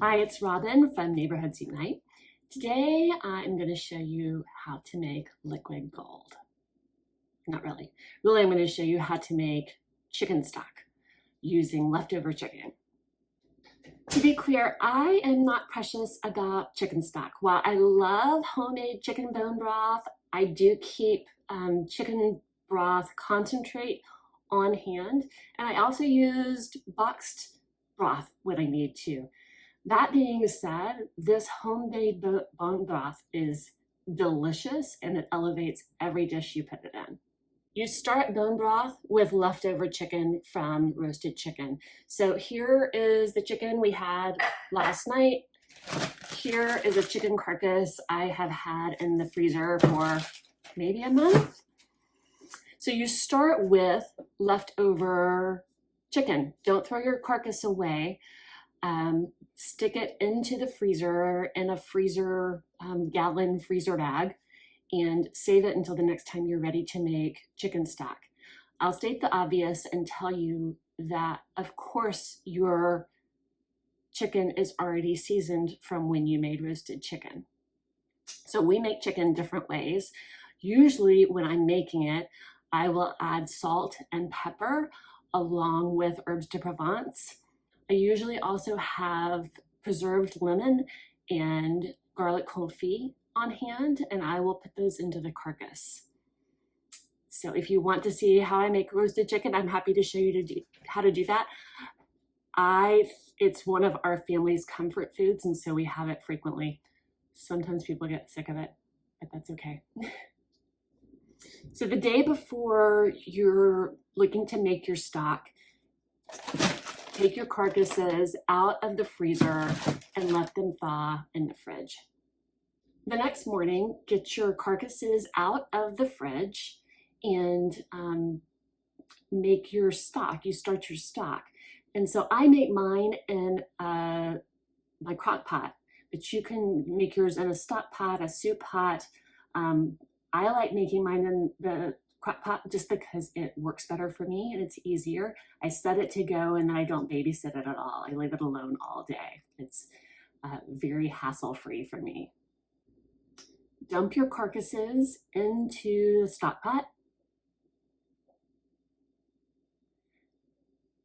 Hi, it's Robin from Neighborhood Soup Night. Today I'm going to show you how to make liquid gold. Not really. Really, I'm going to show you how to make chicken stock using leftover chicken. To be clear, I am not precious about chicken stock. While I love homemade chicken bone broth, I do keep chicken broth concentrate on hand, and I also used boxed broth when I need to. That being said, this homemade bone broth is delicious and it elevates every dish you put it in. You start bone broth with leftover chicken from roasted chicken. So here is the chicken we had last night. Here is a chicken carcass I have had in the freezer for maybe a month. So you start with leftover chicken. Don't throw your carcass away. Stick it into the freezer in a gallon freezer bag and save it until the next time you're ready to make chicken stock. I'll state the obvious and tell you that, of course, your chicken is already seasoned from when you made roasted chicken. So we make chicken different ways. Usually when I'm making it, I will add salt and pepper along with herbes de Provence. I usually also have preserved lemon and garlic confit on hand, and I will put those into the carcass. So if you want to see how I make roasted chicken, I'm happy to show you how to do that. It's one of our family's comfort foods, and so we have it frequently. Sometimes people get sick of it, but that's okay. So the day before you're looking to make your stock, take your carcasses out of the freezer and let them thaw in the fridge. The next morning, get your carcasses out of the fridge and make your stock. You start your stock. And so I make mine in my crock pot, but you can make yours in a stock pot, a soup pot. I like making mine in the crock pot just because it works better for me and it's easier. I set it to go and then I don't babysit it at all. I leave it alone all day. It's very hassle-free for me. Dump your carcasses into the stock pot.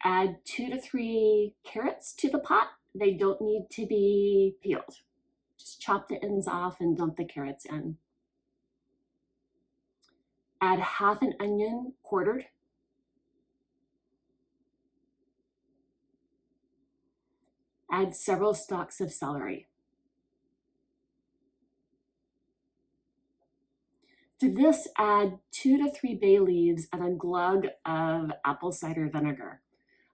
Add 2 to 3 carrots to the pot. They don't need to be peeled. Just chop the ends off and dump the carrots in. Add half an onion quartered. Add several stalks of celery. To this, add 2 to 3 bay leaves and a glug of apple cider vinegar.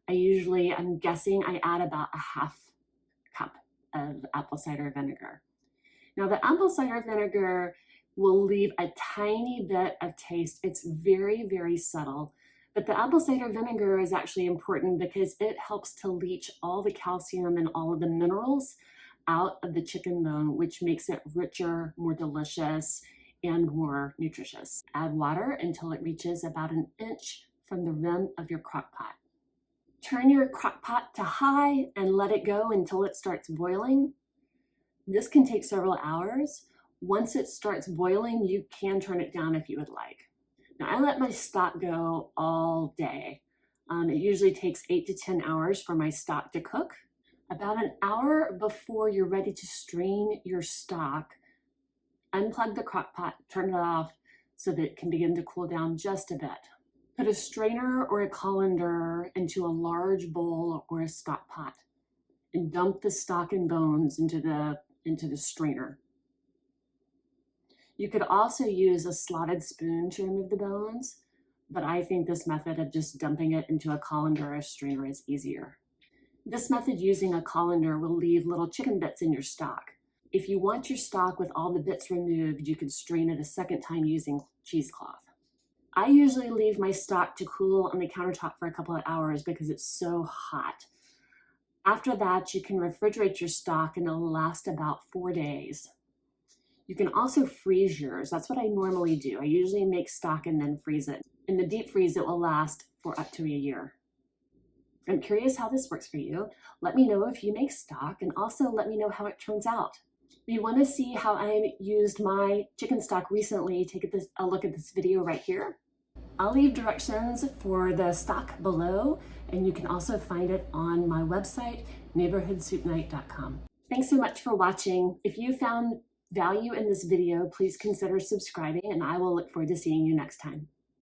I'm guessing I add about a half cup of apple cider vinegar. Now the apple cider vinegar will leave a tiny bit of taste. It's very, very subtle, but the apple cider vinegar is actually important because it helps to leach all the calcium and all of the minerals out of the chicken bone, which makes it richer, more delicious, and more nutritious. Add water until it reaches about an inch from the rim of your crock pot. Turn your crock pot to high and let it go until it starts boiling. This can take several hours. Once it starts boiling, you can turn it down if you would like. Now, I let my stock go all day. It usually takes 8 to 10 hours for my stock to cook. About an hour before you're ready to strain your stock, unplug the crock pot, turn it off so that it can begin to cool down just a bit. Put a strainer or a colander into a large bowl or a stock pot and dump the stock and bones into the strainer. You could also use a slotted spoon to remove the bones, but I think this method of just dumping it into a colander or a strainer is easier. This method using a colander will leave little chicken bits in your stock. If you want your stock with all the bits removed, you can strain it a second time using cheesecloth. I usually leave my stock to cool on the countertop for a couple of hours because it's so hot. After that, you can refrigerate your stock and it'll last about 4 days. You can also freeze yours. That's what I normally do. I usually make stock and then freeze it. In the deep freeze, it will last for up to a year. I'm curious how this works for you. Let me know if you make stock, and also let me know how it turns out. If you want to see how I used my chicken stock recently, take a look at this video right here. I'll leave directions for the stock below, and you can also find it on my website, neighborhoodsoupnight.com. Thanks so much for watching. If you found value in this video, please consider subscribing, and I will look forward to seeing you next time.